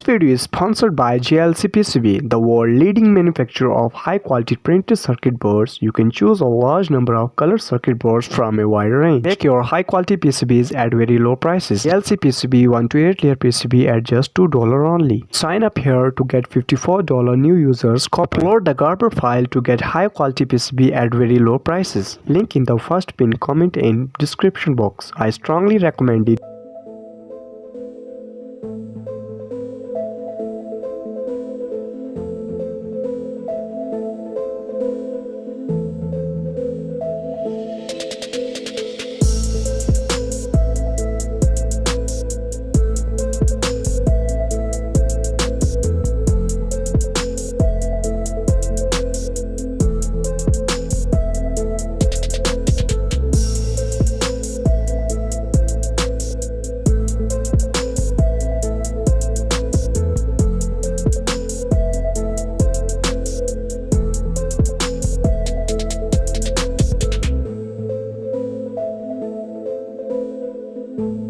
This video is sponsored by JLCPCB, the world leading manufacturer of high quality printed circuit boards. You can choose a large number of color circuit boards from a wide range. Make your high quality PCBs at very low prices. JLCPCB 128 layer PCB at just $2 only. Sign up here to get $54 new users. Upload the Gerber file to get high quality PCB at very low prices. Link in the first pinned comment in description box. I strongly recommend it. you.